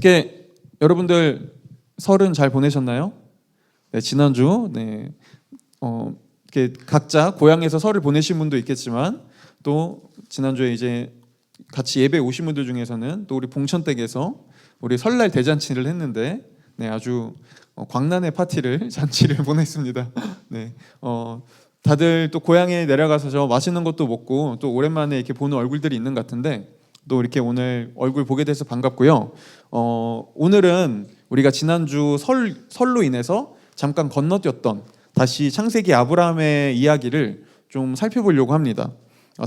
이렇게 여러분들 설은 잘 보내셨나요? 네, 지난주 이렇게 각자 고향에서 설을 보내신 분도 있겠지만 또 지난주에 이제 같이 예배 오신 분들 중에서는 또 우리 봉천댁에서 우리 설날 대잔치를 했는데 아주 광란의 파티를 잔치를 보냈습니다. 다들 또 고향에 내려가서 저 맛있는 것도 먹고 또 오랜만에 이렇게 보는 얼굴들이 있는 것 같은데 또 이렇게 오늘 얼굴 보게 돼서 반갑고요. 오늘은 우리가 지난주 설로 인해서 잠깐 건너뛰었던 다시 창세기 아브라함의 이야기를 좀 살펴보려고 합니다.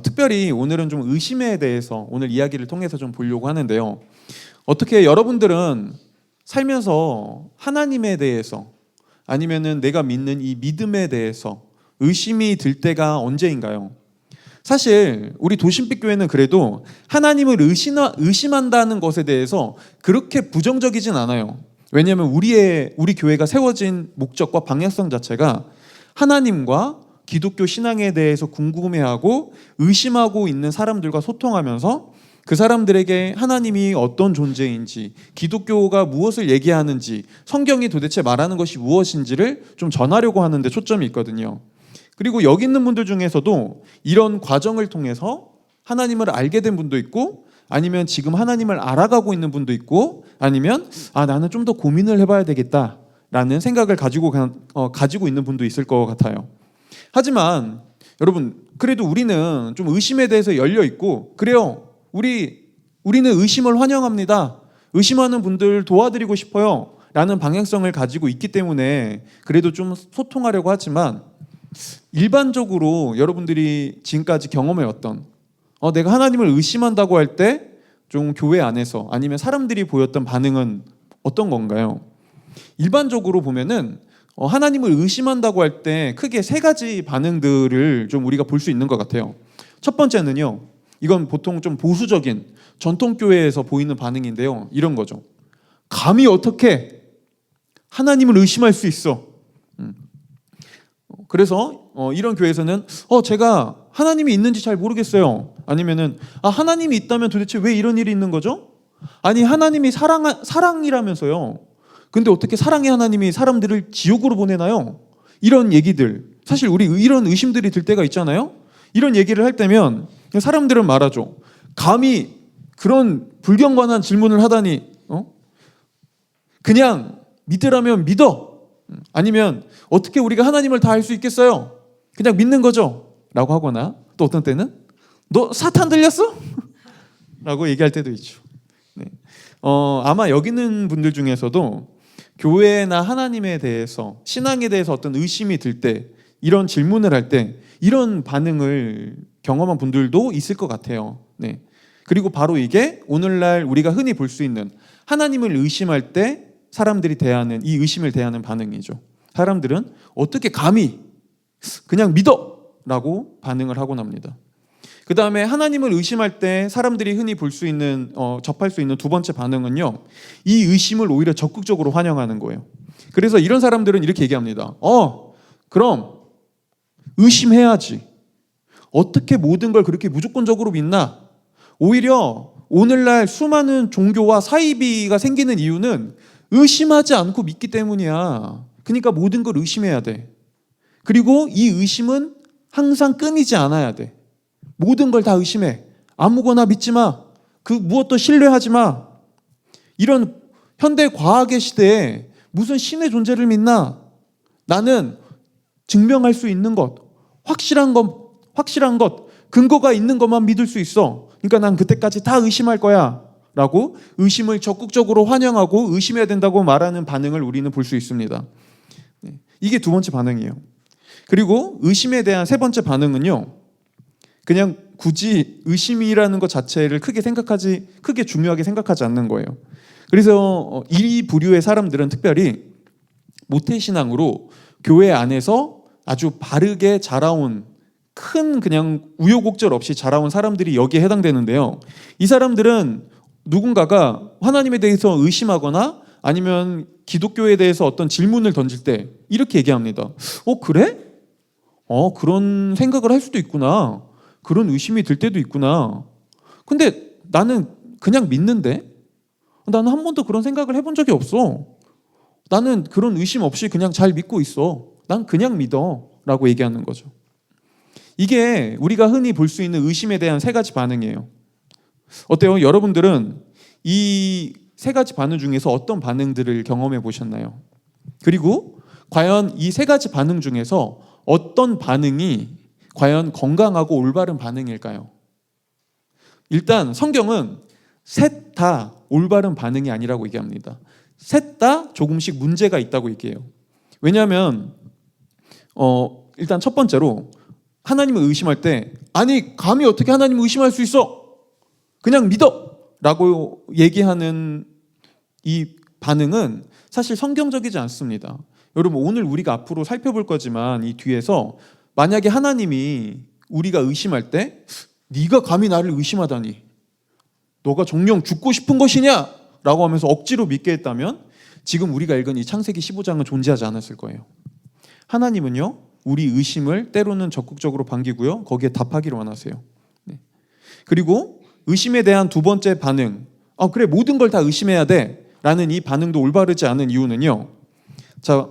특별히 오늘은 좀 의심에 대해서 오늘 이야기를 통해서 좀 보려고 하는데요. 어떻게 여러분들은 살면서 하나님에 대해서 아니면은 내가 믿는 이 믿음에 대해서 의심이 들 때가 언제인가요? 사실 우리 도심빛 교회는 그래도 하나님을 의심한다는 것에 대해서 그렇게 부정적이진 않아요. 왜냐하면 우리 교회가 세워진 목적과 방향성 자체가 하나님과 기독교 신앙에 대해서 궁금해하고 의심하고 있는 사람들과 소통하면서 그 사람들에게 하나님이 어떤 존재인지, 기독교가 무엇을 얘기하는지, 성경이 도대체 말하는 것이 무엇인지를 좀 전하려고 하는데 초점이 있거든요. 그리고 여기 있는 분들 중에서도 이런 과정을 통해서 하나님을 알게 된 분도 있고, 아니면 지금 하나님을 알아가고 있는 분도 있고, 아니면 나는 좀 더 고민을 해봐야 되겠다라는 생각을 가지고 있는 분도 있을 것 같아요. 하지만 여러분, 그래도 우리는 좀 의심에 대해서 열려 있고, 그래요, 우리는 의심을 환영합니다. 의심하는 분들 도와드리고 싶어요 라는 방향성을 가지고 있기 때문에 그래도 좀 소통하려고 하지만, 일반적으로 여러분들이 지금까지 경험해왔던 내가 하나님을 의심한다고 할 때 좀 교회 안에서 아니면 사람들이 보였던 반응은 어떤 건가요? 일반적으로 보면은 하나님을 의심한다고 할 때 크게 세 가지 반응들을 좀 우리가 볼 수 있는 것 같아요. 첫 번째는요, 이건 보통 좀 보수적인 전통교회에서 보이는 반응인데요, 이런 거죠. 감히 어떻게 하나님을 의심할 수 있어? 그래서 이런 교회에서는 제가 하나님이 있는지 잘 모르겠어요. 아니면은 하나님이 있다면 도대체 왜 이런 일이 있는 거죠? 아니, 하나님이 사랑이라면서요. 근데 어떻게 사랑의 하나님이 사람들을 지옥으로 보내나요? 이런 얘기들, 사실 우리 이런 의심들이 들 때가 있잖아요. 이런 얘기를 할 때면 사람들은 말하죠. 감히 그런 불경건한 질문을 하다니 그냥 믿으라면 믿어. 아니면 어떻게 우리가 하나님을 다 알 수 있겠어요? 그냥 믿는 거죠 라고 하거나, 또 어떤 때는 너 사탄 들렸어? 라고 얘기할 때도 있죠. 아마 여기 있는 분들 중에서도 교회나 하나님에 대해서, 신앙에 대해서 어떤 의심이 들 때, 이런 질문을 할 때 이런 반응을 경험한 분들도 있을 것 같아요. 그리고 바로 이게 오늘날 우리가 흔히 볼 수 있는 하나님을 의심할 때 사람들이 대하는, 이 의심을 대하는 반응이죠. 사람들은 어떻게 감히 그냥 믿어! 라고 반응을 하곤 합니다. 그 다음에 하나님을 의심할 때 사람들이 흔히 볼 수 있는, 접할 수 있는 두 번째 반응은요, 이 의심을 오히려 적극적으로 환영하는 거예요. 그래서 이런 사람들은 이렇게 얘기합니다. 그럼 의심해야지. 어떻게 모든 걸 그렇게 무조건적으로 믿나? 오히려 오늘날 수많은 종교와 사이비가 생기는 이유는 의심하지 않고 믿기 때문이야. 그러니까 모든 걸 의심해야 돼. 그리고 이 의심은 항상 끊이지 않아야 돼. 모든 걸 다 의심해. 아무거나 믿지 마. 그 무엇도 신뢰하지 마. 이런 현대 과학의 시대에 무슨 신의 존재를 믿나? 나는 증명할 수 있는 것, 확실한 것, 근거가 있는 것만 믿을 수 있어. 그러니까 난 그때까지 다 의심할 거야 라고 의심을 적극적으로 환영하고 의심해야 된다고 말하는 반응을 우리는 볼 수 있습니다. 이게 두 번째 반응이에요. 그리고 의심에 대한 세 번째 반응은요, 그냥 굳이 의심이라는 것 자체를 크게 중요하게 생각하지 않는 거예요. 그래서 이 부류의 사람들은 특별히 모태신앙으로 교회 안에서 아주 바르게 자라온, 큰 그냥 우여곡절 없이 자라온 사람들이 여기에 해당되는데요. 이 사람들은 누군가가 하나님에 대해서 의심하거나 아니면 기독교에 대해서 어떤 질문을 던질 때 이렇게 얘기합니다. 그래? 그런 생각을 할 수도 있구나. 그런 의심이 들 때도 있구나. 근데 나는 그냥 믿는데 나는 한 번도 그런 생각을 해본 적이 없어. 나는 그런 의심 없이 그냥 잘 믿고 있어. 난 그냥 믿어. 라고 얘기하는 거죠. 이게 우리가 흔히 볼 수 있는 의심에 대한 세 가지 반응이에요. 어때요? 여러분들은 이 세 가지 반응 중에서 어떤 반응들을 경험해 보셨나요? 그리고 과연 이 세 가지 반응 중에서 어떤 반응이 과연 건강하고 올바른 반응일까요? 일단 성경은 셋 다 올바른 반응이 아니라고 얘기합니다. 셋 다 조금씩 문제가 있다고 얘기해요. 왜냐하면 일단 첫 번째로 하나님을 의심할 때 아니 감히 어떻게 하나님을 의심할 수 있어? 그냥 믿어! 라고 얘기하는 이 반응은 사실 성경적이지 않습니다. 여러분 오늘 우리가 앞으로 살펴볼 거지만 이 뒤에서 만약에 하나님이 우리가 의심할 때 네가 감히 나를 의심하다니 너가 정녕 죽고 싶은 것이냐? 라고 하면서 억지로 믿게 했다면 지금 우리가 읽은 이 창세기 15장은 존재하지 않았을 거예요. 하나님은요 우리 의심을 때로는 적극적으로 반기고요 거기에 답하기를 원하세요. 그리고 의심에 대한 두 번째 반응, 그래 모든 걸 다 의심해야 돼 라는 이 반응도 올바르지 않은 이유는요, 자,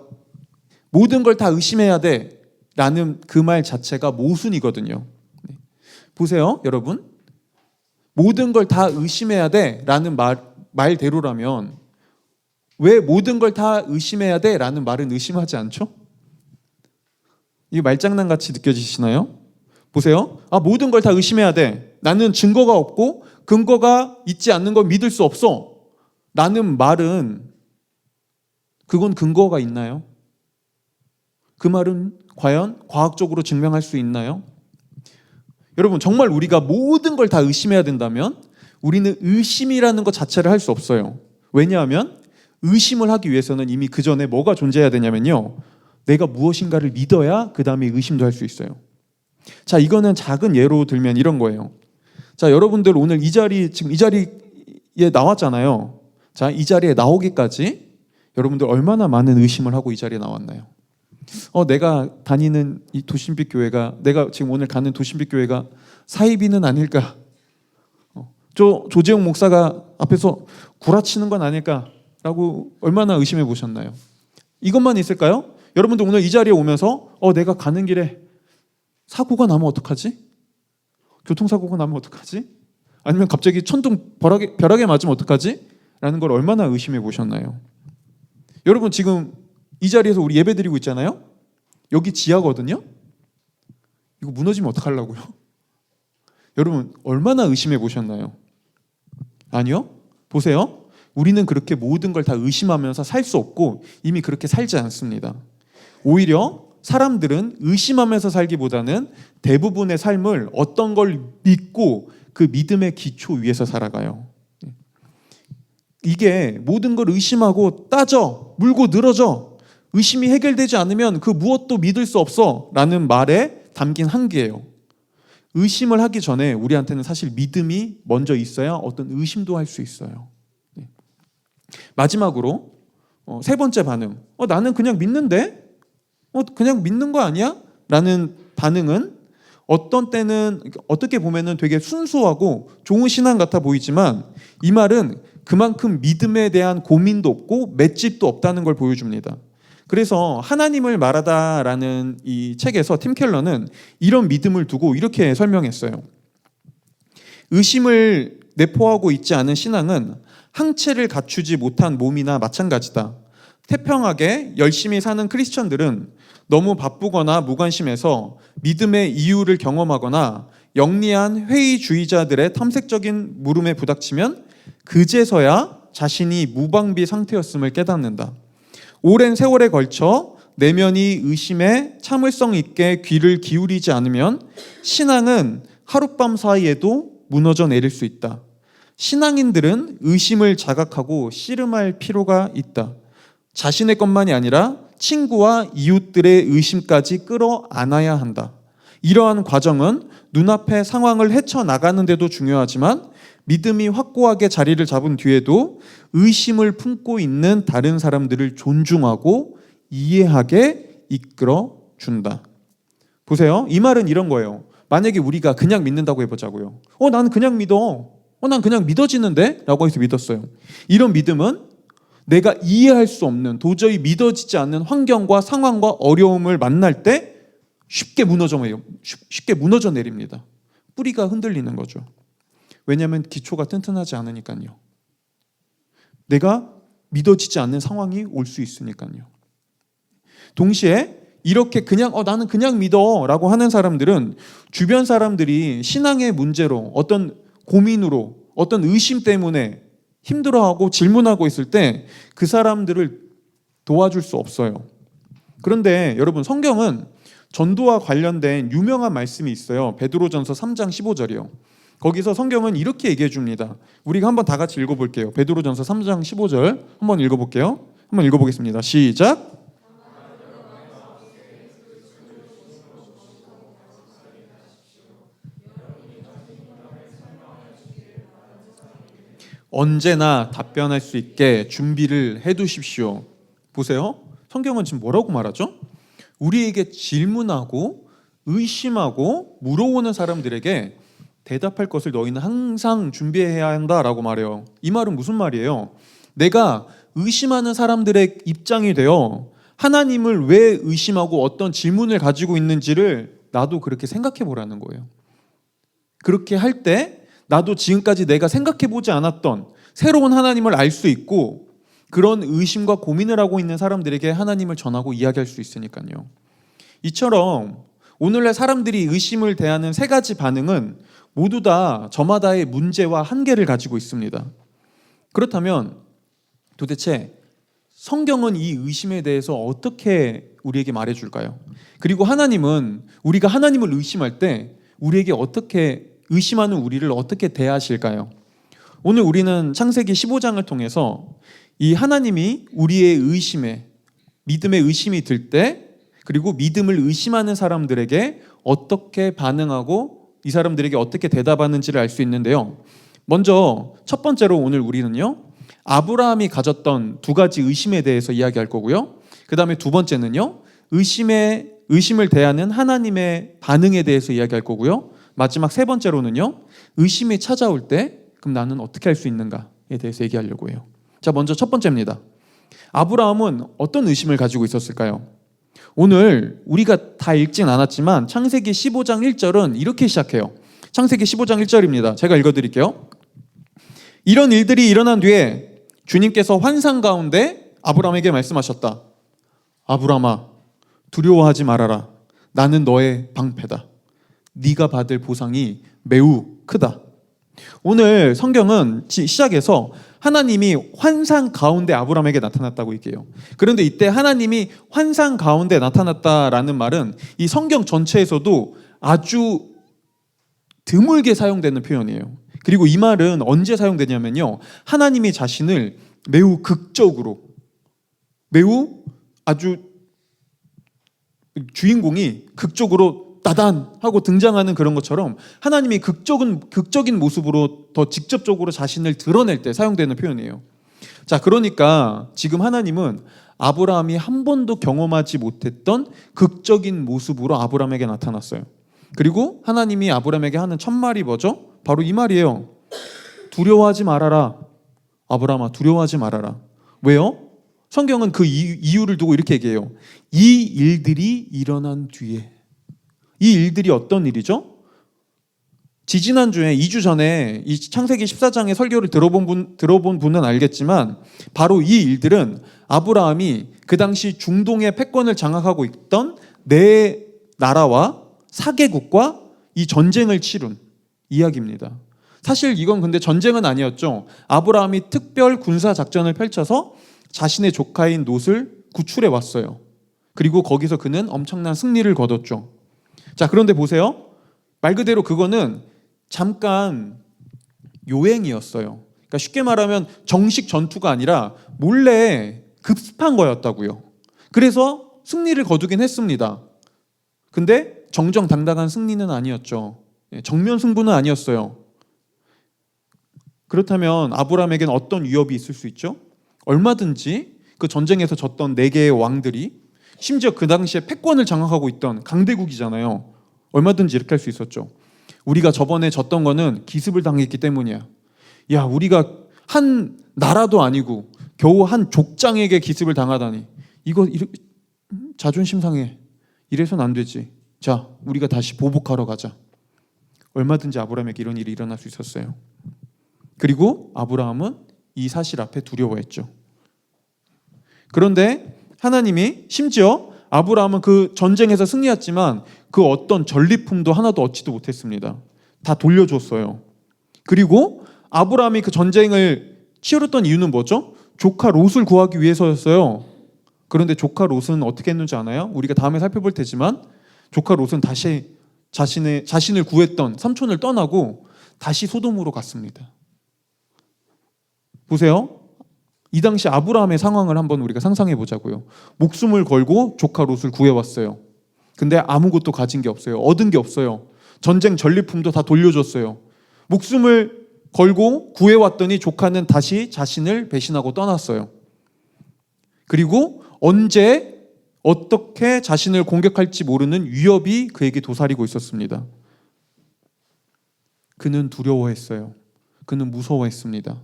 모든 걸 다 의심해야 돼 라는 그 말 자체가 모순이거든요. 보세요 여러분, 모든 걸 다 의심해야 돼 라는 말대로라면 왜 모든 걸 다 의심해야 돼 라는 말은 의심하지 않죠? 이게 말장난같이 느껴지시나요? 보세요. 모든 걸 다 의심해야 돼. 나는 증거가 없고 근거가 있지 않는 건 믿을 수 없어. 라는 말은 그건 근거가 있나요? 그 말은 과연 과학적으로 증명할 수 있나요? 여러분 정말 우리가 모든 걸 다 의심해야 된다면 우리는 의심이라는 것 자체를 할 수 없어요. 왜냐하면 의심을 하기 위해서는 이미 그 전에 뭐가 존재해야 되냐면요, 내가 무엇인가를 믿어야 그 다음에 의심도 할 수 있어요. 자, 이거는 작은 예로 들면 이런 거예요. 자, 여러분들 오늘 지금 이 자리에 나왔잖아요. 자, 이 자리에 나오기까지 여러분들 얼마나 많은 의심을 하고 이 자리에 나왔나요? 내가 다니는 이 도심빛 교회가, 내가 지금 오늘 가는 도심빛 교회가 사이비는 아닐까? 조재용 목사가 앞에서 구라치는 건 아닐까라고 얼마나 의심해 보셨나요? 이것만 있을까요? 여러분들 오늘 이 자리에 오면서 내가 가는 길에 사고가 나면 어떡하지? 교통사고가 나면 어떡하지? 아니면 갑자기 천둥 벼락에 맞으면 어떡하지? 라는 걸 얼마나 의심해 보셨나요? 여러분 지금 이 자리에서 우리 예배 드리고 있잖아요. 여기 지하거든요. 이거 무너지면 어떡하려고요? 여러분 얼마나 의심해 보셨나요? 아니요. 보세요. 우리는 그렇게 모든 걸 다 의심하면서 살 수 없고 이미 그렇게 살지 않습니다. 오히려 사람들은 의심하면서 살기보다는 대부분의 삶을 어떤 걸 믿고 그 믿음의 기초 위에서 살아가요. 이게 모든 걸 의심하고 따져, 물고 늘어져, 의심이 해결되지 않으면 그 무엇도 믿을 수 없어 라는 말에 담긴 한계예요. 의심을 하기 전에 우리한테는 사실 믿음이 먼저 있어야 어떤 의심도 할 수 있어요. 마지막으로 세 번째 반응, 나는 그냥 믿는데? 그냥 믿는 거 아니야? 라는 반응은 어떤 때는 어떻게 보면은 되게 순수하고 좋은 신앙 같아 보이지만 이 말은 그만큼 믿음에 대한 고민도 없고 맷집도 없다는 걸 보여줍니다. 그래서 하나님을 말하다라는 이 책에서 팀 켈러는 이런 믿음을 두고 이렇게 설명했어요. 의심을 내포하고 있지 않은 신앙은 항체를 갖추지 못한 몸이나 마찬가지다. 태평하게 열심히 사는 크리스천들은 너무 바쁘거나 무관심해서 믿음의 이유를 경험하거나 영리한 회의주의자들의 탐색적인 물음에 부닥치면 그제서야 자신이 무방비 상태였음을 깨닫는다. 오랜 세월에 걸쳐 내면이 의심에 참을성 있게 귀를 기울이지 않으면 신앙은 하룻밤 사이에도 무너져 내릴 수 있다. 신앙인들은 의심을 자각하고 씨름할 필요가 있다. 자신의 것만이 아니라 친구와 이웃들의 의심까지 끌어안아야 한다. 이러한 과정은 눈앞의 상황을 헤쳐나가는 데도 중요하지만 믿음이 확고하게 자리를 잡은 뒤에도 의심을 품고 있는 다른 사람들을 존중하고 이해하게 이끌어 준다. 보세요. 이 말은 이런 거예요. 만약에 우리가 그냥 믿는다고 해보자고요. 나는 그냥 믿어. 난 그냥 믿어지는데? 라고 해서 믿었어요. 이런 믿음은 내가 이해할 수 없는, 도저히 믿어지지 않는 환경과 상황과 어려움을 만날 때 쉽게 무너져 내립니다. 뿌리가 흔들리는 거죠. 왜냐하면 기초가 튼튼하지 않으니까요. 내가 믿어지지 않는 상황이 올 수 있으니까요. 동시에 이렇게 그냥 나는 그냥 믿어 라고 하는 사람들은 주변 사람들이 신앙의 문제로, 어떤 고민으로, 어떤 의심 때문에 힘들어하고 질문하고 있을 때 그 사람들을 도와줄 수 없어요. 그런데 여러분, 성경은 전도와 관련된 유명한 말씀이 있어요. 베드로전서 3장 15절이요. 거기서 성경은 이렇게 얘기해 줍니다. 우리가 한번 다 같이 읽어볼게요. 베드로전서 3장 15절 한번 읽어볼게요. 한번 읽어보겠습니다. 시작. 언제나 답변할 수 있게 준비를 해두십시오. 보세요. 성경은 지금 뭐라고 말하죠? 우리에게 질문하고 의심하고 물어오는 사람들에게 대답할 것을 너희는 항상 준비해야 한다라고 말해요. 이 말은 무슨 말이에요? 내가 의심하는 사람들의 입장이 되어 하나님을 왜 의심하고 어떤 질문을 가지고 있는지를 나도 그렇게 생각해 보라는 거예요. 그렇게 할 때 나도 지금까지 내가 생각해보지 않았던 새로운 하나님을 알 수 있고, 그런 의심과 고민을 하고 있는 사람들에게 하나님을 전하고 이야기할 수 있으니까요. 이처럼 오늘날 사람들이 의심을 대하는 세 가지 반응은 모두 다 저마다의 문제와 한계를 가지고 있습니다. 그렇다면 도대체 성경은 이 의심에 대해서 어떻게 우리에게 말해줄까요? 그리고 하나님은 우리가 하나님을 의심할 때 우리에게 어떻게, 의심하는 우리를 어떻게 대하실까요? 오늘 우리는 창세기 15장을 통해서 이 하나님이 우리의 의심에, 믿음의 의심이 들 때, 그리고 믿음을 의심하는 사람들에게 어떻게 반응하고 이 사람들에게 어떻게 대답하는지를 알 수 있는데요. 먼저 첫 번째로 오늘 우리는요, 아브라함이 가졌던 두 가지 의심에 대해서 이야기할 거고요. 그 다음에 두 번째는요, 의심을 대하는 하나님의 반응에 대해서 이야기할 거고요. 마지막 세 번째로는요, 의심이 찾아올 때 그럼 나는 어떻게 할 수 있는가에 대해서 얘기하려고 해요. 자, 먼저 첫 번째입니다. 아브라함은 어떤 의심을 가지고 있었을까요? 오늘 우리가 다 읽진 않았지만 창세기 15장 1절은 이렇게 시작해요. 창세기 15장 1절입니다. 제가 읽어드릴게요. 이런 일들이 일어난 뒤에 주님께서 환상 가운데 아브라함에게 말씀하셨다. 아브라함아, 두려워하지 말아라. 나는 너의 방패다. 네가 받을 보상이 매우 크다. 오늘 성경은 시작에서 하나님이 환상 가운데 아브라함에게 나타났다고 얘기해요. 그런데 이때 하나님이 환상 가운데 나타났다라는 말은 이 성경 전체에서도 아주 드물게 사용되는 표현이에요. 그리고 이 말은 언제 사용되냐면요, 하나님이 자신을 매우 극적으로, 매우 아주 주인공이 극적으로 따단 하고 등장하는 그런 것처럼 하나님이 극적인 모습으로 더 직접적으로 자신을 드러낼 때 사용되는 표현이에요. 자, 그러니까 지금 하나님은 아브라함이 한 번도 경험하지 못했던 극적인 모습으로 아브라함에게 나타났어요. 그리고 하나님이 아브라함에게 하는 첫 말이 뭐죠? 바로 이 말이에요. 두려워하지 말아라. 아브라함아, 두려워하지 말아라. 왜요? 성경은 그 이유를 두고 이렇게 얘기해요. 이 일들이 일어난 뒤에. 이 일들이 어떤 일이죠? 지지난주에 2주 전에 이 창세기 14장의 설교를 들어본 분은 알겠지만 바로 이 일들은 아브라함이 그 당시 중동의 패권을 장악하고 있던 네 나라와 사개국과 이 전쟁을 치룬 이야기입니다. 사실 이건 근데 전쟁은 아니었죠. 아브라함이 특별 군사 작전을 펼쳐서 자신의 조카인 롯을 구출해 왔어요. 그리고 거기서 그는 엄청난 승리를 거뒀죠. 자, 그런데 보세요. 말 그대로 그거는 잠깐 요행이었어요. 그러니까 쉽게 말하면 정식 전투가 아니라 몰래 급습한 거였다고요. 그래서 승리를 거두긴 했습니다. 근데 정정당당한 승리는 아니었죠. 정면 승부는 아니었어요. 그렇다면 아브라함에게는 어떤 위협이 있을 수 있죠? 얼마든지 그 전쟁에서 졌던 4개의 왕들이, 심지어 그 당시에 패권을 장악하고 있던 강대국이잖아요. 얼마든지 이렇게 할 수 있었죠. 우리가 저번에 졌던 거는 기습을 당했기 때문이야. 야, 우리가 한 나라도 아니고 겨우 한 족장에게 기습을 당하다니. 이거 자존심 상해. 이래서는 안 되지. 자, 우리가 다시 보복하러 가자. 얼마든지 아브라함에게 이런 일이 일어날 수 있었어요. 그리고 아브라함은 이 사실 앞에 두려워했죠. 그런데 하나님이 심지어 아브라함은 그 전쟁에서 승리했지만 그 어떤 전리품도 하나도 얻지도 못했습니다. 다 돌려줬어요. 그리고 아브라함이 그 전쟁을 치열했던 이유는 뭐죠? 조카 롯을 구하기 위해서였어요. 그런데 조카 롯은 어떻게 했는지 아나요? 우리가 다음에 살펴볼 테지만 조카 롯은 다시 자신을 구했던 삼촌을 떠나고 다시 소돔으로 갔습니다. 보세요. 이 당시 아브라함의 상황을 한번 우리가 상상해 보자고요. 목숨을 걸고 조카 롯을 구해왔어요. 근데 아무것도 가진 게 없어요. 얻은 게 없어요. 전쟁 전리품도 다 돌려줬어요. 목숨을 걸고 구해왔더니 조카는 다시 자신을 배신하고 떠났어요. 그리고 언제 어떻게 자신을 공격할지 모르는 위협이 그에게 도사리고 있었습니다. 그는 두려워했어요. 그는 무서워했습니다.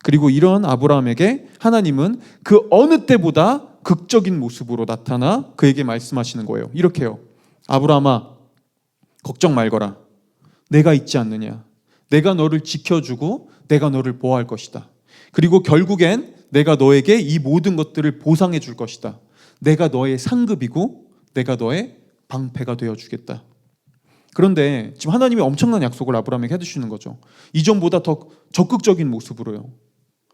그리고 이런 아브라함에게 하나님은 그 어느 때보다 극적인 모습으로 나타나 그에게 말씀하시는 거예요. 이렇게요. 아브라함아, 걱정 말거라. 내가 있지 않느냐. 내가 너를 지켜주고 내가 너를 보호할 것이다. 그리고 결국엔 내가 너에게 이 모든 것들을 보상해 줄 것이다. 내가 너의 상급이고 내가 너의 방패가 되어주겠다. 그런데 지금 하나님이 엄청난 약속을 아브라함에게 해주시는 거죠. 이전보다 더 적극적인 모습으로요.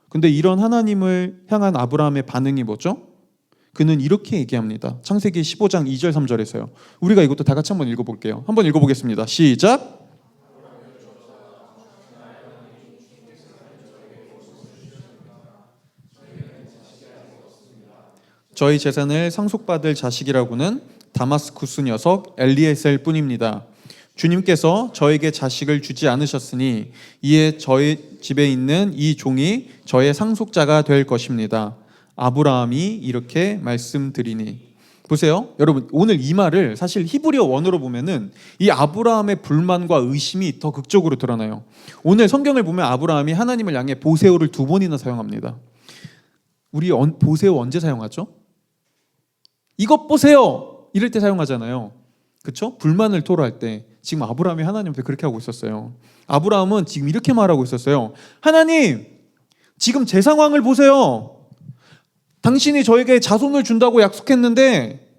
근데 이런 하나님을 향한 아브라함의 반응이 뭐죠? 그는 이렇게 얘기합니다. 창세기 15장 2절 3절에서요. 우리가 이것도 다 같이 한번 읽어볼게요. 한번 읽어보겠습니다. 시작. 저희 재산을 상속받을 자식이라고는 다마스쿠스 녀석 엘리에셀 뿐입니다. 주님께서 저에게 자식을 주지 않으셨으니 이에 저희 집에 있는 이 종이 저의 상속자가 될 것입니다. 아브라함이 이렇게 말씀드리니. 보세요. 여러분, 오늘 이 말을 사실 히브리어 원어로 보면은 이 아브라함의 불만과 의심이 더 극적으로 드러나요. 오늘 성경을 보면 아브라함이 하나님을 향해 보세오를 2번이나 사용합니다. 우리 보세오 언제 사용하죠? 이것 보세요! 이럴 때 사용하잖아요. 그렇죠? 불만을 토로할 때. 지금 아브라함이 하나님한테 그렇게 하고 있었어요. 아브라함은 지금 이렇게 말하고 있었어요. 하나님, 지금 제 상황을 보세요. 당신이 저에게 자손을 준다고 약속했는데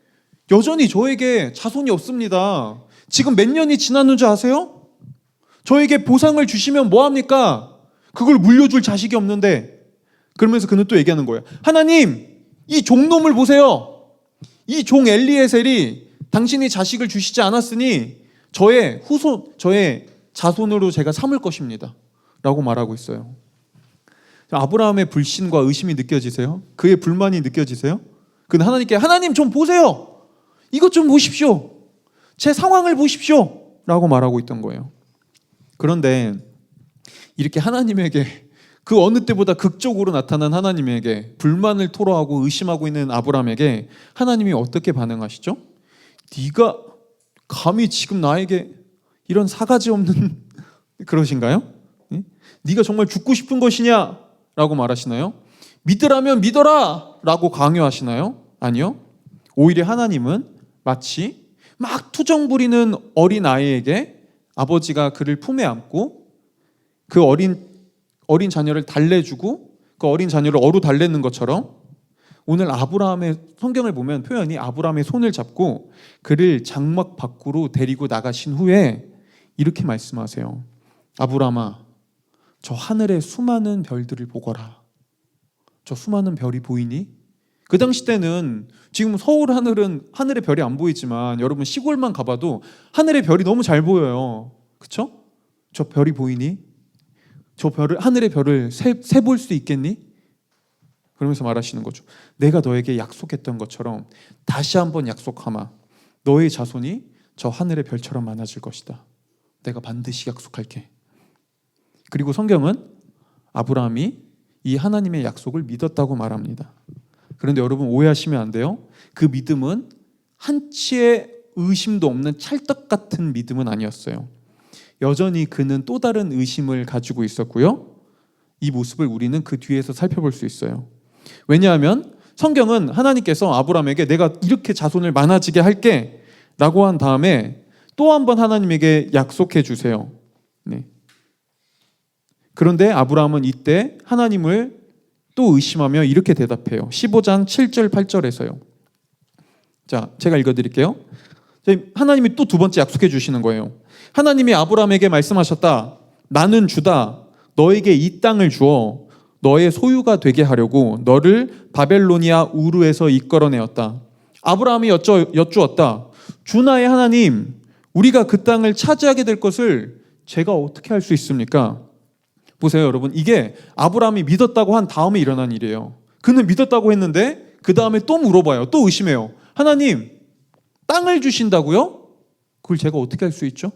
여전히 저에게 자손이 없습니다. 지금 몇 년이 지났는 줄 아세요? 저에게 보상을 주시면 뭐합니까? 그걸 물려줄 자식이 없는데. 그러면서 그는 또 얘기하는 거예요. 하나님, 이 종놈을 보세요. 이 종 엘리에셀이 당신이 자식을 주시지 않았으니 저의 자손으로 제가 삼을 것입니다. 라고 말하고 있어요. 아브라함의 불신과 의심이 느껴지세요? 그의 불만이 느껴지세요? 그는 하나님께 하나님 좀 보세요. 이것 좀 보십시오. 제 상황을 보십시오. 라고 말하고 있던 거예요. 그런데 이렇게 하나님에게 그 어느 때보다 극적으로 나타난 하나님에게 불만을 토로하고 의심하고 있는 아브라함에게 하나님이 어떻게 반응하시죠? 네가 감히 지금 나에게 이런 사가지 없는 그러신가요? 네가 정말 죽고 싶은 것이냐? 라고 말하시나요? 믿으라면 믿어라! 라고 강요하시나요? 아니요. 오히려 하나님은 마치 막 투정 부리는 어린 아이에게 아버지가 그를 품에 안고 그 어린 자녀를 달래주고 그 어린 자녀를 어루 달래는 것처럼 오늘 아브라함의 성경을 보면 표현이 아브라함의 손을 잡고 그를 장막 밖으로 데리고 나가신 후에 이렇게 말씀하세요. 아브라함아, 저 하늘의 수많은 별들을 보거라. 저 수많은 별이 보이니? 그 당시 때는 지금 서울 하늘은 하늘의 별이 안 보이지만 여러분 시골만 가봐도 하늘의 별이 너무 잘 보여요. 그렇죠? 저 별이 보이니? 저 별을 하늘의 별을 세 볼 수 있겠니? 그러면서 말하시는 거죠. 내가 너에게 약속했던 것처럼 다시 한번 약속하마. 너의 자손이 저 하늘의 별처럼 많아질 것이다. 내가 반드시 약속할게. 그리고 성경은 아브라함이 이 하나님의 약속을 믿었다고 말합니다. 그런데 여러분 오해하시면 안 돼요. 그 믿음은 한치의 의심도 없는 찰떡 같은 믿음은 아니었어요. 여전히 그는 또 다른 의심을 가지고 있었고요. 이 모습을 우리는 그 뒤에서 살펴볼 수 있어요. 왜냐하면 성경은 하나님께서 아브라함에게 내가 이렇게 자손을 많아지게 할게 라고 한 다음에 또 한 번 하나님에게 약속해 주세요. 네. 그런데 아브라함은 이때 하나님을 또 의심하며 이렇게 대답해요. 15장 7절 8절에서요. 자, 제가 읽어드릴게요. 하나님이 또 두 번째 약속해 주시는 거예요. 하나님이 아브라함에게 말씀하셨다. 나는 주다. 너에게 이 땅을 주어 너의 소유가 되게 하려고 너를 바벨로니아 우르에서 이끌어내었다. 아브라함이 여쭈었다. 주 나의 하나님, 우리가 그 땅을 차지하게 될 것을 제가 어떻게 할 수 있습니까? 보세요, 여러분. 이게 아브라함이 믿었다고 한 다음에 일어난 일이에요. 그는 믿었다고 했는데 그 다음에 또 물어봐요. 또 의심해요. 하나님, 땅을 주신다고요? 그걸 제가 어떻게 할 수 있죠?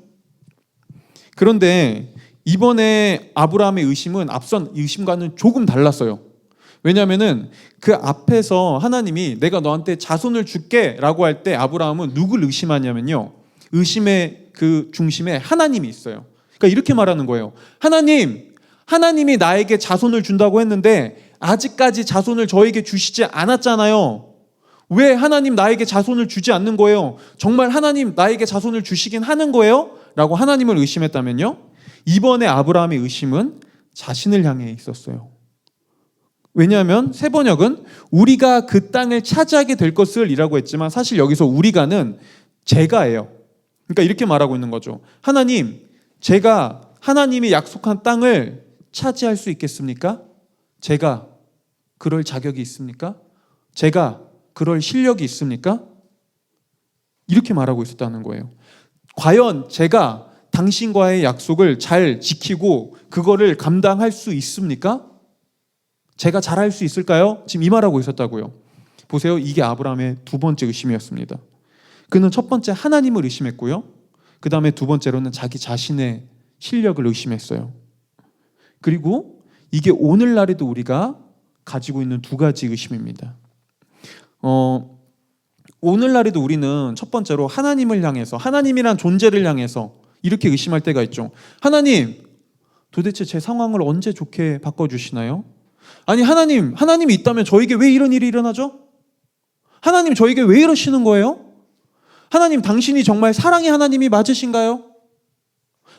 그런데 이번에 아브라함의 의심은 앞선 의심과는 조금 달랐어요. 왜냐하면은 그 앞에서 하나님이 내가 너한테 자손을 줄게 라고 할 때 아브라함은 누굴 의심하냐면요, 의심의 그 중심에 하나님이 있어요. 그러니까 이렇게 말하는 거예요. 하나님이 나에게 자손을 준다고 했는데 아직까지 자손을 저에게 주시지 않았잖아요. 왜 하나님 나에게 자손을 주지 않는 거예요? 정말 하나님 나에게 자손을 주시긴 하는 거예요? 라고 하나님을 의심했다면요, 이번에 아브라함의 의심은 자신을 향해 있었어요. 왜냐하면 세 번역은 우리가 그 땅을 차지하게 될 것을 이라고 했지만 사실 여기서 우리가는 제가예요. 그러니까 이렇게 말하고 있는 거죠. 하나님, 제가 하나님이 약속한 땅을 차지할 수 있겠습니까? 제가 그럴 자격이 있습니까? 제가 그럴 실력이 있습니까? 이렇게 말하고 있었다는 거예요. 과연 제가 당신과의 약속을 잘 지키고 그거를 감당할 수 있습니까? 제가 잘할 수 있을까요? 지금 이 말하고 있었다고요. 보세요. 이게 아브라함의 두 번째 의심이었습니다. 그는 첫 번째 하나님을 의심했고요. 그 다음에 두 번째로는 자기 자신의 실력을 의심했어요. 그리고 이게 오늘날에도 우리가 가지고 있는 두 가지 의심입니다. 오늘날에도 우리는 첫 번째로 하나님을 향해서, 하나님이란 존재를 향해서 이렇게 의심할 때가 있죠. 하나님, 도대체 제 상황을 언제 좋게 바꿔주시나요? 아니, 하나님이 있다면 저에게 왜 이런 일이 일어나죠? 하나님, 저에게 왜 이러시는 거예요? 하나님, 당신이 정말 사랑의 하나님이 맞으신가요?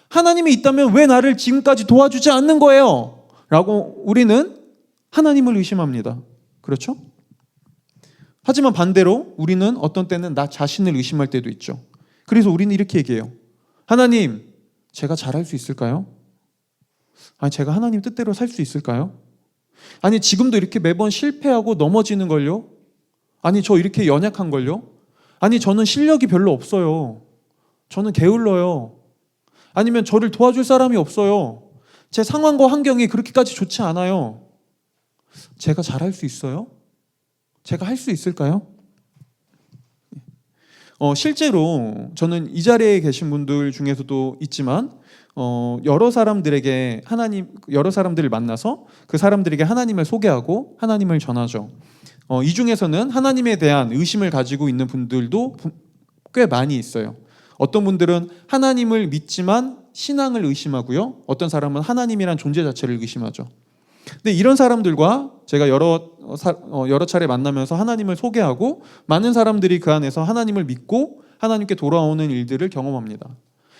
하나님이 있다면 왜 나를 지금까지 도와주지 않는 거예요? 라고 우리는 하나님을 의심합니다. 그렇죠? 하지만 반대로 우리는 어떤 때는 나 자신을 의심할 때도 있죠. 그래서 우리는 이렇게 얘기해요. 하나님, 제가 잘할 수 있을까요? 아니, 제가 하나님 뜻대로 살 수 있을까요? 아니, 지금도 이렇게 매번 실패하고 넘어지는 걸요? 아니, 저 이렇게 연약한 걸요? 아니, 저는 실력이 별로 없어요. 저는 게을러요. 아니면 저를 도와줄 사람이 없어요. 제 상황과 환경이 그렇게까지 좋지 않아요. 제가 잘할 수 있어요? 제가 할 수 있을까요? 실제로 저는 이 자리에 계신 분들 중에서도 있지만 여러 사람들을 만나서 그 사람들에게 하나님을 소개하고 하나님을 전하죠. 이 중에서는 하나님에 대한 의심을 가지고 있는 분들도 꽤 많이 있어요. 어떤 분들은 하나님을 믿지만 신앙을 의심하고요. 어떤 사람은 하나님이란 존재 자체를 의심하죠. 근데 이런 사람들과 제가 여러 차례 만나면서 하나님을 소개하고 많은 사람들이 그 안에서 하나님을 믿고 하나님께 돌아오는 일들을 경험합니다.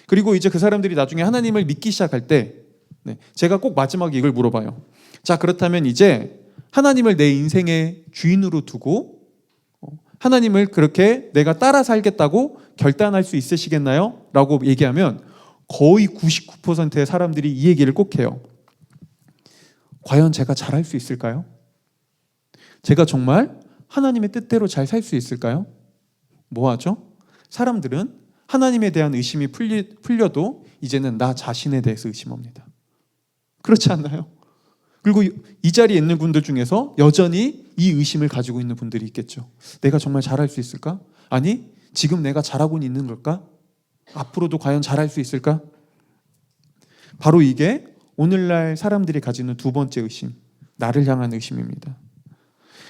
그리고 이제 그 사람들이 나중에 하나님을 믿기 시작할 때 제가 꼭 마지막에 이걸 물어봐요. 자, 그렇다면 이제 하나님을 내 인생의 주인으로 두고 하나님을 그렇게 내가 따라 살겠다고 결단할 수 있으시겠나요? 라고 얘기하면 거의 99%의 사람들이 이 얘기를 꼭 해요. 과연 제가 잘할 수 있을까요? 제가 정말 하나님의 뜻대로 잘 살 수 있을까요? 뭐 하죠? 사람들은 하나님에 대한 의심이 풀려도 이제는 나 자신에 대해서 의심합니다. 그렇지 않나요? 그리고 이 자리에 있는 분들 중에서 여전히 이 의심을 가지고 있는 분들이 있겠죠. 내가 정말 잘할 수 있을까? 아니, 지금 내가 잘하고 있는 걸까? 앞으로도 과연 잘할 수 있을까? 바로 이게 오늘날 사람들이 가지는 두 번째 의심, 나를 향한 의심입니다.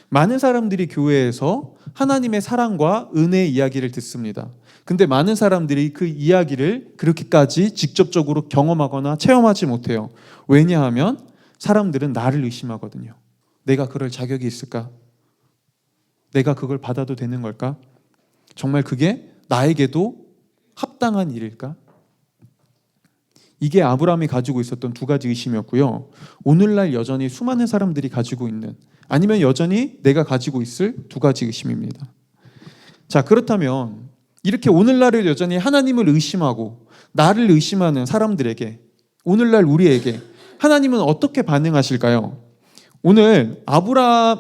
많은 사람들이 교회에서 하나님의 사랑과 은혜의 이야기를 듣습니다. 근데 많은 사람들이 그 이야기를 그렇게까지 직접적으로 경험하거나 체험하지 못해요. 왜냐하면 사람들은 나를 의심하거든요. 내가 그럴 자격이 있을까? 내가 그걸 받아도 되는 걸까? 정말 그게 나에게도 합당한 일일까? 이게 아브라함이 가지고 있었던 두 가지 의심이었고요. 오늘날 여전히 수많은 사람들이 가지고 있는, 아니면 여전히 내가 가지고 있을 두 가지 의심입니다. 자, 그렇다면 이렇게 오늘날을 여전히 하나님을 의심하고 나를 의심하는 사람들에게, 오늘날 우리에게 하나님은 어떻게 반응하실까요? 오늘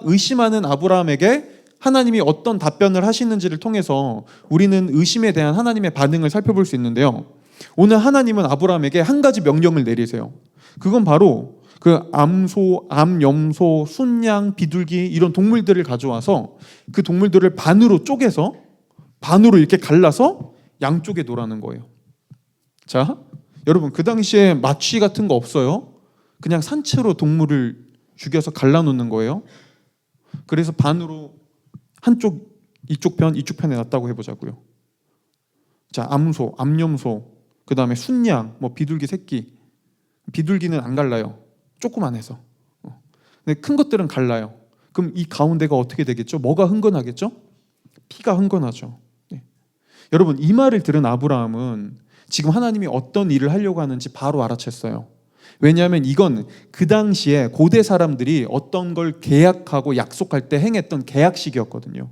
의심하는 아브라함에게 하나님이 어떤 답변을 하시는지를 통해서 우리는 의심에 대한 하나님의 반응을 살펴볼 수 있는데요. 오늘 하나님은 아브라함에게 한 가지 명령을 내리세요. 그건 바로 그 암소, 암염소, 순양, 비둘기 이런 동물들을 가져와서 그 동물들을 반으로 쪼개서 반으로 이렇게 갈라서 양쪽에 놓으라는 거예요. 자, 여러분 그 당시에 마취 같은 거 없어요. 그냥 산채로 동물을 죽여서 갈라놓는 거예요. 그래서 반으로 한쪽, 이쪽 편에 놨다고 해보자고요. 자, 암소, 암염소, 그 다음에 순양, 뭐 비둘기 새끼. 비둘기는 안 갈라요. 조그만 해서. 근데 큰 것들은 갈라요. 그럼 이 가운데가 어떻게 되겠죠? 뭐가 흥건하겠죠? 피가 흥건하죠. 네. 여러분 이 말을 들은 아브라함은 지금 하나님이 어떤 일을 하려고 하는지 바로 알아챘어요. 왜냐하면 이건 그 당시에 고대 사람들이 어떤 걸 계약하고 약속할 때 행했던 계약식이었거든요.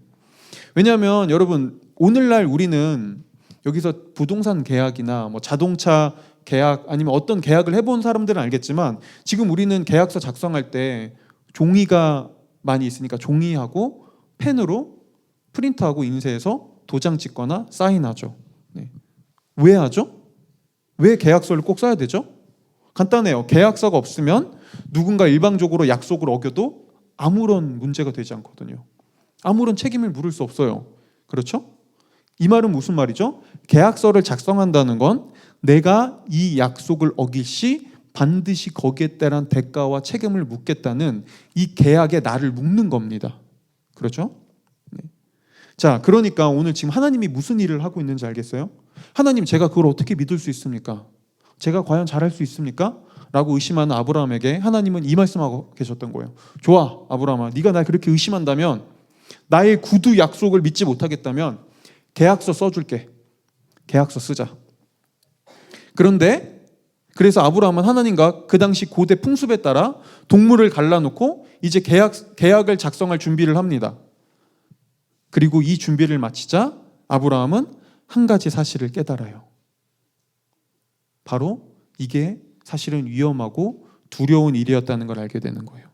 왜냐하면 여러분 오늘날 우리는 여기서 부동산 계약이나 뭐 자동차 계약 아니면 어떤 계약을 해본 사람들은 알겠지만 지금 우리는 계약서 작성할 때 종이가 많이 있으니까 종이하고 펜으로 프린트하고 인쇄해서 도장 찍거나 사인하죠. 네. 왜 하죠? 왜 계약서를 꼭 써야 되죠? 간단해요. 계약서가 없으면 누군가 일방적으로 약속을 어겨도 아무런 문제가 되지 않거든요. 아무런 책임을 물을 수 없어요. 그렇죠? 이 말은 무슨 말이죠? 계약서를 작성한다는 건 내가 이 약속을 어길 시 반드시 거기에 따른 대가와 책임을 묻겠다는 이 계약에 나를 묶는 겁니다. 그렇죠? 네. 자, 그러니까 오늘 지금 하나님이 무슨 일을 하고 있는지 알겠어요? 하나님, 제가 그걸 어떻게 믿을 수 있습니까? 제가 과연 잘할 수 있습니까? 라고 의심하는 아브라함에게 하나님은 이 말씀하고 계셨던 거예요. 좋아, 아브라함아, 네가 날 그렇게 의심한다면, 나의 구두 약속을 믿지 못하겠다면 계약서 써줄게. 계약서 쓰자. 그런데 그래서 아브라함은 하나님과 그 당시 고대 풍습에 따라 동물을 갈라놓고 이제 계약을 작성할 준비를 합니다. 그리고 이 준비를 마치자 아브라함은 한 가지 사실을 깨달아요. 바로 이게 사실은 위험하고 두려운 일이었다는 걸 알게 되는 거예요.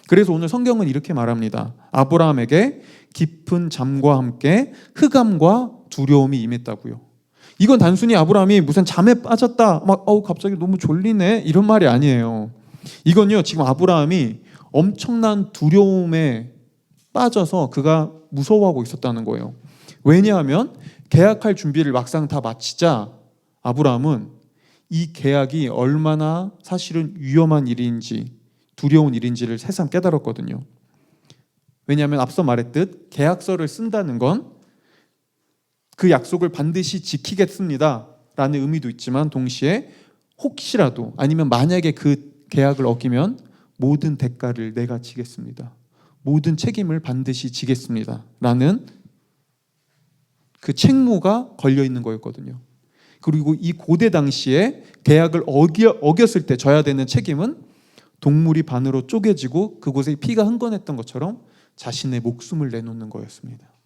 그래서 오늘 성경은 이렇게 말합니다. 아브라함에게 깊은 잠과 함께 흑암과 두려움이 임했다고요. 이건 단순히 아브라함이 무슨 잠에 빠졌다, 갑자기 너무 졸리네 이런 말이 아니에요. 이건요, 지금 아브라함이 엄청난 두려움에 빠져서 그가 무서워하고 있었다는 거예요. 왜냐하면 계약할 준비를 막상 다 마치자 아브라함은 이 계약이 얼마나 사실은 위험한 일인지 두려운 일인지를 새삼 깨달았거든요. 왜냐하면 앞서 말했듯 계약서를 쓴다는 건 그 약속을 반드시 지키겠습니다 라는 의미도 있지만 동시에 혹시라도 아니면 만약에 그 계약을 어기면 모든 대가를 내가 지겠습니다. 모든 책임을 반드시 지겠습니다 라는 그 책무가 걸려있는 거였거든요. 그리고 이 고대 당시에 계약을 어겼을 때 져야 되는 책임은 동물이 반으로 쪼개지고 그곳에 피가 흥건했던 것처럼 자신의 목숨을 내놓는 거였습니다.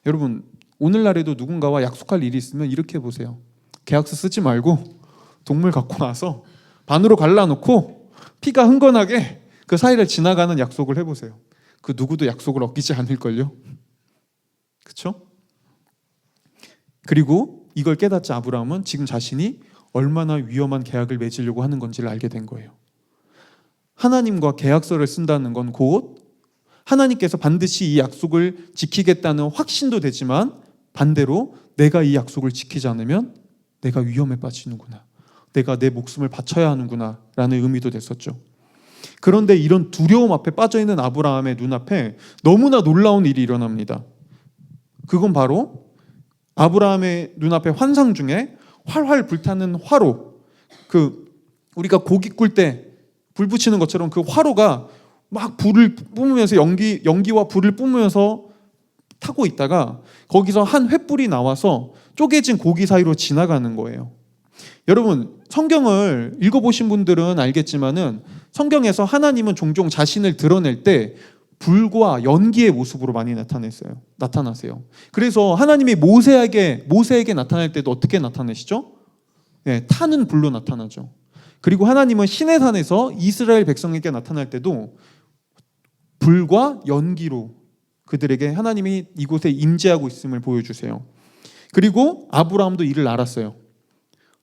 여러분, 오늘날에도 누군가와 약속할 일이 있으면 이렇게 해보세요. 계약서 쓰지 말고 동물 갖고 와서 반으로 갈라놓고 피가 흥건하게 그 사이를 지나가는 약속을 해보세요. 그 누구도 약속을 어기지 않을걸요. 그렇죠? 그리고 이걸 깨닫자 아브라함은 지금 자신이 얼마나 위험한 계약을 맺으려고 하는 건지를 알게 된 거예요. 하나님과 계약서를 쓴다는 건 곧 하나님께서 반드시 이 약속을 지키겠다는 확신도 되지만 반대로 내가 이 약속을 지키지 않으면 내가 위험에 빠지는구나. 내가 내 목숨을 바쳐야 하는구나 라는 의미도 됐었죠. 그런데 이런 두려움 앞에 빠져있는 아브라함의 눈앞에 너무나 놀라운 일이 일어납니다. 그건 바로 아브라함의 눈앞에 환상 중에 활활 불타는 화로, 우리가 고기 꿀 때 불 붙이는 것처럼 그 화로가 막 불을 뿜으면서 연기와 불을 뿜으면서 타고 있다가 거기서 한 횃불이 나와서 쪼개진 고기 사이로 지나가는 거예요. 여러분, 성경을 읽어보신 분들은 알겠지만은 성경에서 하나님은 종종 자신을 드러낼 때 불과 연기의 모습으로 많이 나타나세요. 그래서 하나님이 모세에게 나타날 때도 어떻게 나타내시죠? 네, 타는 불로 나타나죠. 그리고 하나님은 시내산에서 이스라엘 백성에게 나타날 때도 불과 연기로 그들에게 하나님이 이곳에 임재하고 있음을 보여주세요. 그리고 아브라함도 이를 알았어요.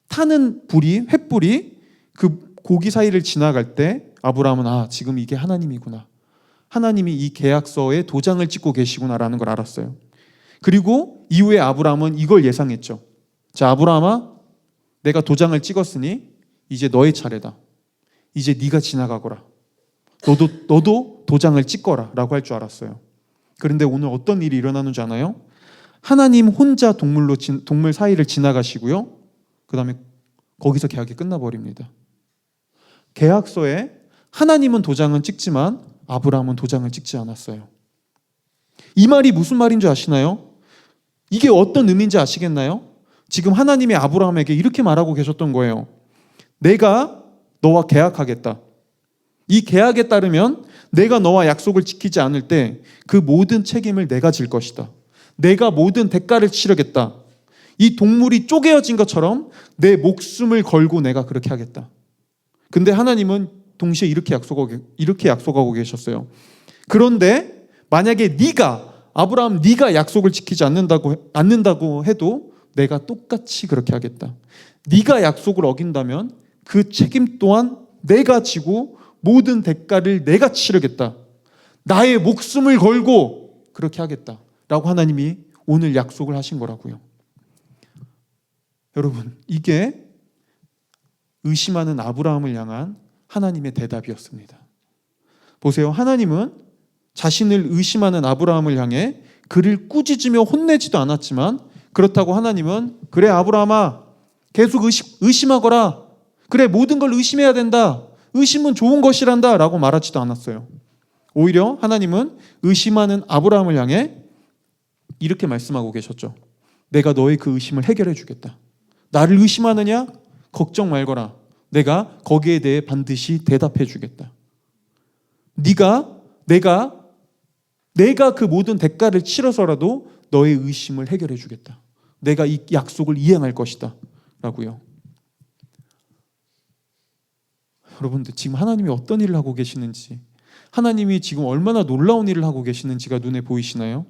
타는 횃불이 그 고기 사이를 지나갈 때 아브라함은 지금 이게 하나님이구나. 하나님이 이 계약서에 도장을 찍고 계시구나라는 걸 알았어요. 그리고 이후에 아브라함은 이걸 예상했죠. 자, 아브라함아, 내가 도장을 찍었으니 이제 너의 차례다. 이제 네가 지나가거라. 너도 도장을 찍거라 라고 할 줄 알았어요. 그런데 오늘 어떤 일이 일어나는 줄 아나요? 하나님 혼자 동물 사이를 지나가시고요. 그 다음에 거기서 계약이 끝나버립니다. 계약서에 하나님은 도장은 찍지만 아브라함은 도장을 찍지 않았어요. 이 말이 무슨 말인 줄 아시나요? 이게 어떤 의미인지 아시겠나요? 지금 하나님이 아브라함에게 이렇게 말하고 계셨던 거예요. 내가 너와 계약하겠다. 이 계약에 따르면 내가 너와 약속을 지키지 않을 때 그 모든 책임을 내가 질 것이다. 내가 모든 대가를 치르겠다. 이 동물이 쪼개어진 것처럼 내 목숨을 걸고 내가 그렇게 하겠다. 근데 하나님은 동시에 이렇게 약속하고 계셨어요. 그런데 만약에 아브라함 네가 약속을 지키지 않는다고 해도 내가 똑같이 그렇게 하겠다. 네가 약속을 어긴다면 그 책임 또한 내가 지고 모든 대가를 내가 치르겠다. 나의 목숨을 걸고 그렇게 하겠다. 라고 하나님이 오늘 약속을 하신 거라고요. 여러분, 이게 의심하는 아브라함을 향한 하나님의 대답이었습니다. 보세요. 하나님은 자신을 의심하는 아브라함을 향해 그를 꾸짖으며 혼내지도 않았지만 그렇다고 하나님은 그래 아브라함아 계속 의심하거라. 그래 모든 걸 의심해야 된다. 의심은 좋은 것이란다 라고 말하지도 않았어요. 오히려 하나님은 의심하는 아브라함을 향해 이렇게 말씀하고 계셨죠. 내가 너의 그 의심을 해결해 주겠다. 나를 의심하느냐? 걱정 말거라. 내가 거기에 대해 반드시 대답해 주겠다. 내가 그 모든 대가를 치러서라도 너의 의심을 해결해 주겠다. 내가 이 약속을 이행할 것이다. 라고요. 여러분들 지금 하나님이 어떤 일을 하고 계시는지, 하나님이 지금 얼마나 놀라운 일을 하고 계시는지가 눈에 보이시나요?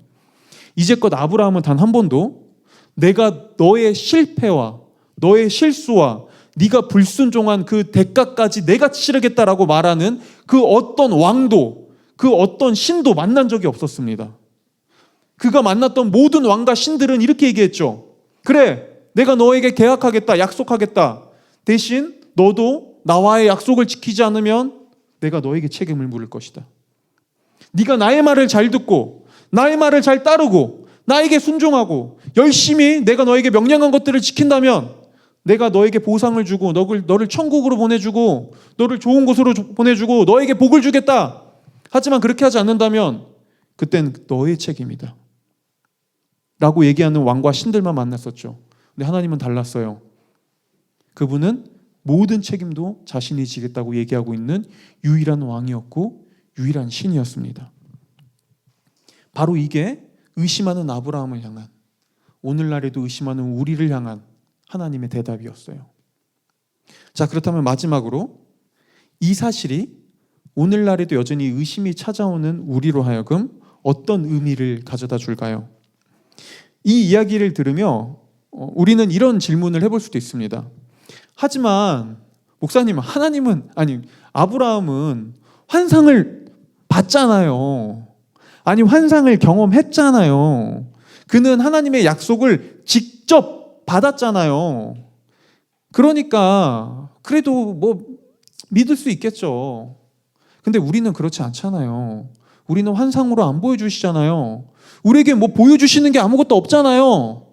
이제껏 아브라함은 단 한 번도 내가 너의 실패와 너의 실수와 네가 불순종한 그 대가까지 내가 치르겠다라고 말하는 그 어떤 왕도, 그 어떤 신도 만난 적이 없었습니다. 그가 만났던 모든 왕과 신들은 이렇게 얘기했죠. 그래, 내가 너에게 계약하겠다, 약속하겠다. 대신 너도 나와의 약속을 지키지 않으면 내가 너에게 책임을 물을 것이다. 네가 나의 말을 잘 듣고 나의 말을 잘 따르고 나에게 순종하고 열심히 내가 너에게 명령한 것들을 지킨다면 내가 너에게 보상을 주고 너를 천국으로 보내주고 너를 좋은 곳으로 보내주고 너에게 복을 주겠다. 하지만 그렇게 하지 않는다면 그땐 너의 책임이다. 라고 얘기하는 왕과 신들만 만났었죠. 근데 하나님은 달랐어요. 그분은 모든 책임도 자신이 지겠다고 얘기하고 있는 유일한 왕이었고 유일한 신이었습니다. 바로 이게 의심하는 아브라함을 향한, 오늘날에도 의심하는 우리를 향한 하나님의 대답이었어요. 자, 그렇다면 마지막으로 이 사실이 오늘날에도 여전히 의심이 찾아오는 우리로 하여금 어떤 의미를 가져다 줄까요? 이 이야기를 들으며 우리는 이런 질문을 해볼 수도 있습니다. 하지만 목사님, 아브라함은 환상을 봤잖아요. 아니, 환상을 경험했잖아요. 그는 하나님의 약속을 직접 받았잖아요. 그러니까 그래도 믿을 수 있겠죠. 근데 우리는 그렇지 않잖아요. 우리는 환상으로 안 보여주시잖아요. 우리에게 뭐 보여주시는 게 아무것도 없잖아요.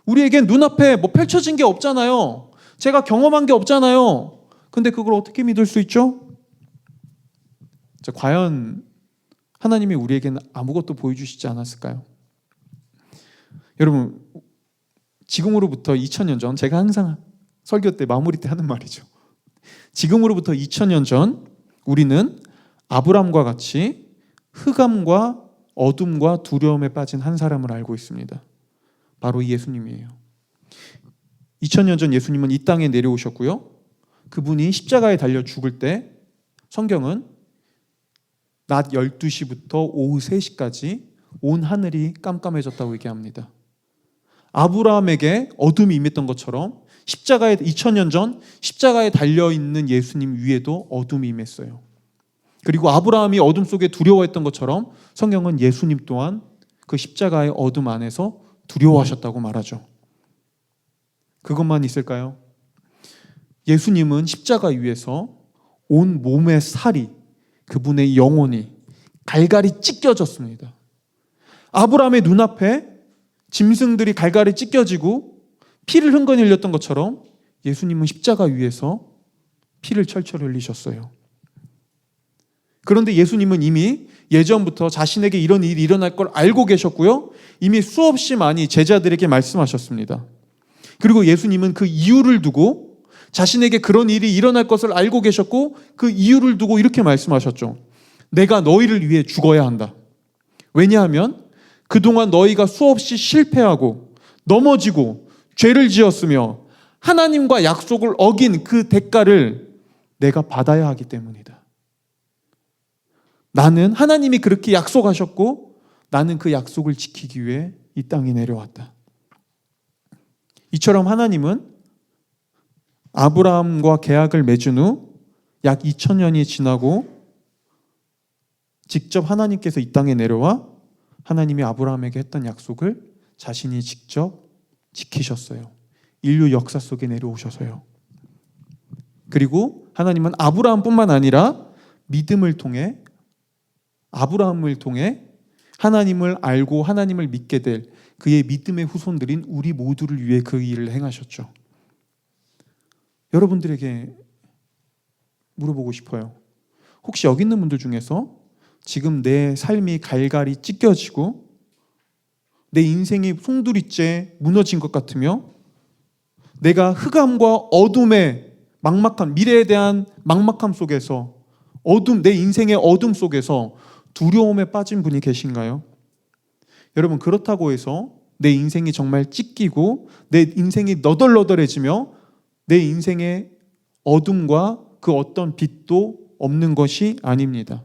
우리에겐 눈앞에 뭐 펼쳐진 게 없잖아요. 제가 경험한 게 없잖아요. 근데 그걸 어떻게 믿을 수 있죠? 자, 과연 하나님이 우리에게는 아무것도 보여주시지 않았을까요? 여러분, 지금으로부터 2000년 전, 제가 항상 설교 때 마무리 때 하는 말이죠. 지금으로부터 2000년 전 우리는 아브람과 같이 흑암과 어둠과 두려움에 빠진 한 사람을 알고 있습니다. 바로 예수님이에요. 2000년 전 예수님은 이 땅에 내려오셨고요. 그분이 십자가에 달려 죽을 때 성경은 낮 12시부터 오후 3시까지 온 하늘이 깜깜해졌다고 얘기합니다. 아브라함에게 어둠이 임했던 것처럼 2000년 전 십자가에 달려있는 예수님 위에도 어둠이 임했어요. 그리고 아브라함이 어둠 속에 두려워했던 것처럼 성경은 예수님 또한 그 십자가의 어둠 안에서 두려워하셨다고 말하죠. 그것만 있을까요? 예수님은 십자가 위에서 온 몸의 살이, 그분의 영혼이 갈갈이 찢겨졌습니다. 아브라함의 눈앞에 짐승들이 갈갈이 찢겨지고 피를 흥건히 흘렸던 것처럼 예수님은 십자가 위에서 피를 철철 흘리셨어요. 그런데 예수님은 이미 예전부터 자신에게 이런 일이 일어날 걸 알고 계셨고요. 이미 수없이 많이 제자들에게 말씀하셨습니다. 그리고 예수님은 그 이유를 두고 자신에게 그런 일이 일어날 것을 알고 계셨고 그 이유를 두고 이렇게 말씀하셨죠. 내가 너희를 위해 죽어야 한다. 왜냐하면 그동안 너희가 수없이 실패하고 넘어지고 죄를 지었으며 하나님과 약속을 어긴 그 대가를 내가 받아야 하기 때문이다. 나는 하나님이 그렇게 약속하셨고 나는 그 약속을 지키기 위해 이 땅에 내려왔다. 이처럼 하나님은 아브라함과 계약을 맺은 후 약 2000년이 지나고 직접 하나님께서 이 땅에 내려와 하나님이 아브라함에게 했던 약속을 자신이 직접 지키셨어요. 인류 역사 속에 내려오셔서요. 그리고 하나님은 아브라함뿐만 아니라 믿음을 통해 아브라함을 통해 하나님을 알고 하나님을 믿게 될 그의 믿음의 후손들인 우리 모두를 위해 그 일을 행하셨죠. 여러분들에게 물어보고 싶어요. 혹시 여기 있는 분들 중에서 지금 내 삶이 갈갈이 찢겨지고 내 인생이 송두리째 무너진 것 같으며 내가 흑암과 어둠의 막막함, 미래에 대한 막막함 속에서 내 인생의 어둠 속에서 두려움에 빠진 분이 계신가요? 여러분, 그렇다고 해서 내 인생이 정말 찢기고 내 인생이 너덜너덜해지며 내 인생의 어둠과 그 어떤 빛도 없는 것이 아닙니다.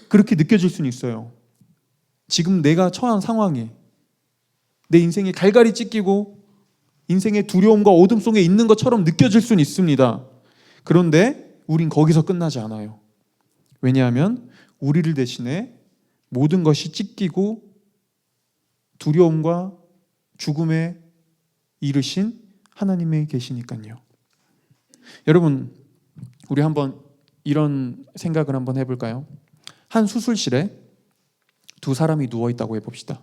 그렇게 느껴질 수는 있어요. 지금 내가 처한 상황이 내 인생이 갈갈이 찢기고 인생의 두려움과 어둠 속에 있는 것처럼 느껴질 수는 있습니다. 그런데 우린 거기서 끝나지 않아요. 왜냐하면 우리를 대신해 모든 것이 찢기고 두려움과 죽음에 이르신 하나님이 계시니까요. 여러분, 우리 한번 이런 생각을 한번 해볼까요? 한 수술실에 두 사람이 누워있다고 해봅시다.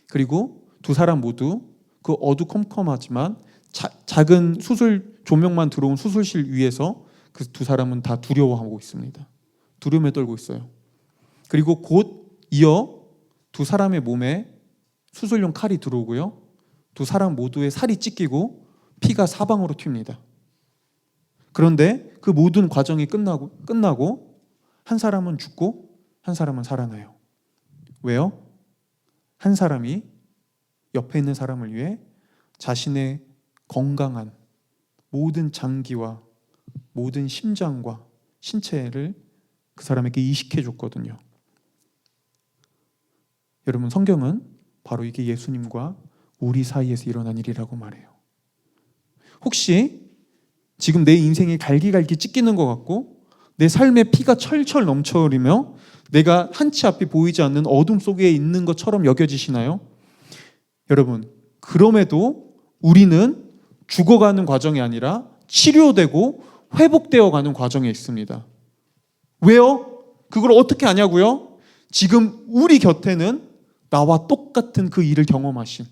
그리고 두 사람 모두 그 어두컴컴하지만 작은 수술 조명만 들어온 수술실 위에서 그 두 사람은 다 두려워하고 있습니다. 두려움에 떨고 있어요. 그리고 곧 이어 두 사람의 몸에 수술용 칼이 들어오고요. 두 사람 모두의 살이 찢기고 피가 사방으로 튑니다. 그런데 그 모든 과정이 끝나고 한 사람은 죽고 한 사람은 살아나요. 왜요? 한 사람이 옆에 있는 사람을 위해 자신의 건강한 모든 장기와 모든 심장과 신체를 그 사람에게 이식해 줬거든요. 여러분, 성경은 바로 이게 예수님과 우리 사이에서 일어난 일이라고 말해요. 혹시 지금 내 인생이 갈기갈기 찢기는 것 같고 내 삶에 피가 철철 넘쳐 흐르며 내가 한치 앞이 보이지 않는 어둠 속에 있는 것처럼 여겨지시나요? 여러분, 그럼에도 우리는 죽어가는 과정이 아니라 치료되고 회복되어 가는 과정에 있습니다. 왜요? 그걸 어떻게 아냐고요? 지금 우리 곁에는 나와 똑같은 그 일을 경험하신,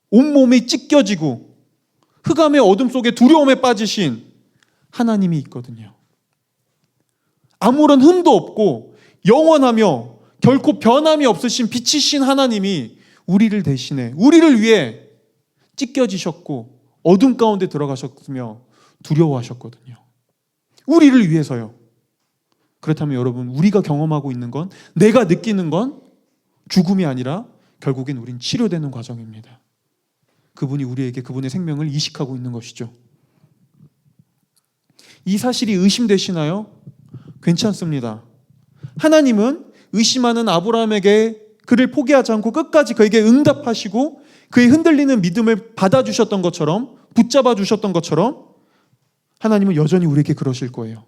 온몸이 찢겨지고 흑암의 어둠 속에 두려움에 빠지신 하나님이 있거든요. 아무런 흠도 없고 영원하며 결코 변함이 없으신 빛이신 하나님이 우리를 대신해 우리를 위해 찢겨지셨고 어둠 가운데 들어가셨으며 두려워하셨거든요. 우리를 위해서요. 그렇다면 여러분, 우리가 경험하고 있는 건, 내가 느끼는 건 죽음이 아니라 결국엔 우린 치료되는 과정입니다. 그분이 우리에게 그분의 생명을 이식하고 있는 것이죠. 이 사실이 의심되시나요? 괜찮습니다. 하나님은 의심하는 아브라함에게 그를 포기하지 않고 끝까지 그에게 응답하시고 그의 흔들리는 믿음을 받아주셨던 것처럼, 붙잡아 주셨던 것처럼 하나님은 여전히 우리에게 그러실 거예요.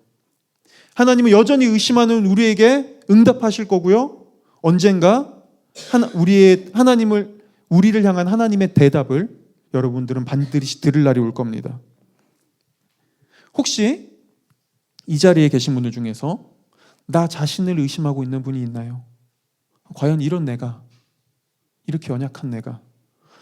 하나님은 여전히 의심하는 우리에게 응답하실 거고요. 언젠가 우리를 향한 하나님의 대답을 여러분들은 반드시 들을 날이 올 겁니다. 혹시 이 자리에 계신 분들 중에서 나 자신을 의심하고 있는 분이 있나요? 과연 이런 내가, 이렇게 연약한 내가,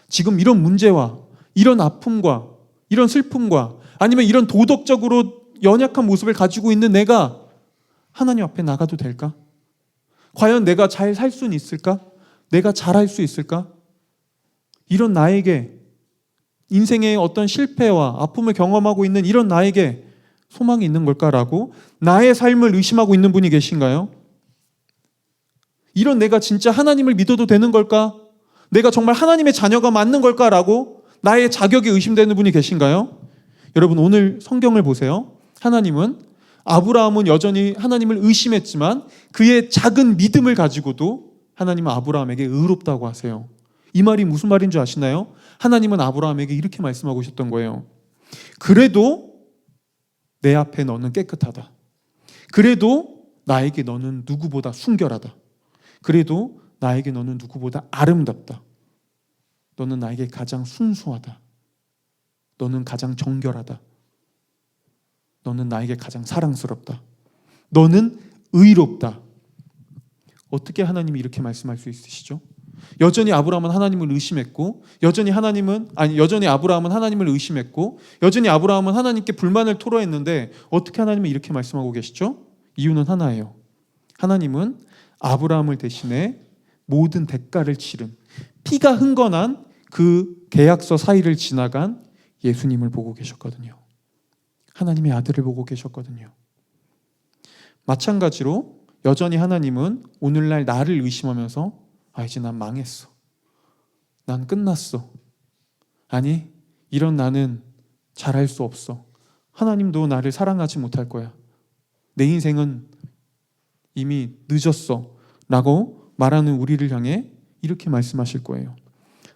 지금 이런 문제와 이런 아픔과 이런 슬픔과 아니면 이런 도덕적으로 연약한 모습을 가지고 있는 내가 하나님 앞에 나가도 될까? 과연 내가 잘 살 수는 있을까? 내가 잘할 수 있을까? 이런 나에게, 인생의 어떤 실패와 아픔을 경험하고 있는 이런 나에게 소망이 있는 걸까라고 나의 삶을 의심하고 있는 분이 계신가요? 이런 내가 진짜 하나님을 믿어도 되는 걸까? 내가 정말 하나님의 자녀가 맞는 걸까라고 나의 자격이 의심되는 분이 계신가요? 여러분, 오늘 성경을 보세요. 아브라함은 여전히 하나님을 의심했지만 그의 작은 믿음을 가지고도 하나님은 아브라함에게 의롭다고 하세요. 이 말이 무슨 말인 줄 아시나요? 하나님은 아브라함에게 이렇게 말씀하고 계셨던 거예요. 그래도 내 앞에 너는 깨끗하다. 그래도 나에게 너는 누구보다 순결하다. 그래도 나에게 너는 누구보다 아름답다. 너는 나에게 가장 순수하다. 너는 가장 정결하다. 너는 나에게 가장 사랑스럽다. 너는 의롭다. 어떻게 하나님이 이렇게 말씀할 수 있으시죠? 여전히 아브라함은 하나님을 의심했고, 여전히 아브라함은 하나님을 의심했고, 여전히 아브라함은 하나님께 불만을 토로했는데 어떻게 하나님은 이렇게 말씀하고 계시죠? 이유는 하나예요. 하나님은 아브라함을 대신해 모든 대가를 치른, 피가 흥건한 그 계약서 사이를 지나간 예수님을 보고 계셨거든요. 하나님의 아들을 보고 계셨거든요. 마찬가지로 여전히 하나님은 오늘날 나를 의심하면서 이제 난 망했어. 난 끝났어. 아니, 이런 나는 잘할 수 없어. 하나님도 나를 사랑하지 못할 거야. 내 인생은 이미 늦었어. 라고 말하는 우리를 향해 이렇게 말씀하실 거예요.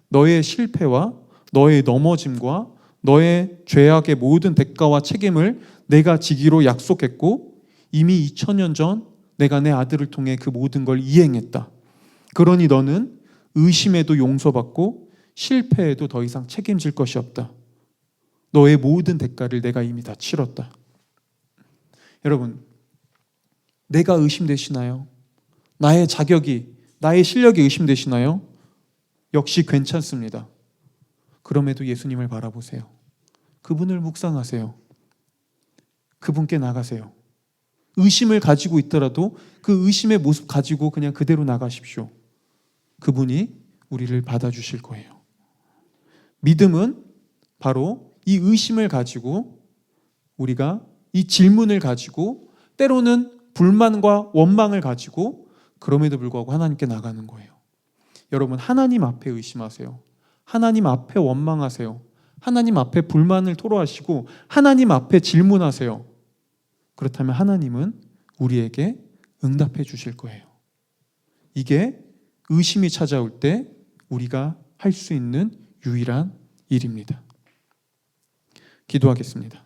너의 실패와 너의 넘어짐과 너의 죄악의 모든 대가와 책임을 내가 지기로 약속했고 이미 2000년 전 내가 내 아들을 통해 그 모든 걸 이행했다. 그러니 너는 의심에도 용서받고 실패에도 더 이상 책임질 것이 없다. 너의 모든 대가를 내가 이미 다 치렀다. 여러분, 내가 의심되시나요? 나의 자격이, 나의 실력이 의심되시나요? 역시 괜찮습니다. 그럼에도 예수님을 바라보세요. 그분을 묵상하세요. 그분께 나가세요. 의심을 가지고 있더라도 그 의심의 모습 가지고 그냥 그대로 나가십시오. 그분이 우리를 받아주실 거예요. 믿음은 바로 이 의심을 가지고 우리가 이 질문을 가지고 때로는 불만과 원망을 가지고 그럼에도 불구하고 하나님께 나가는 거예요. 여러분, 하나님 앞에 의심하세요. 하나님 앞에 원망하세요. 하나님 앞에 불만을 토로하시고 하나님 앞에 질문하세요. 그렇다면 하나님은 우리에게 응답해 주실 거예요. 이게 의심이 찾아올 때 우리가 할 수 있는 유일한 일입니다. 기도하겠습니다.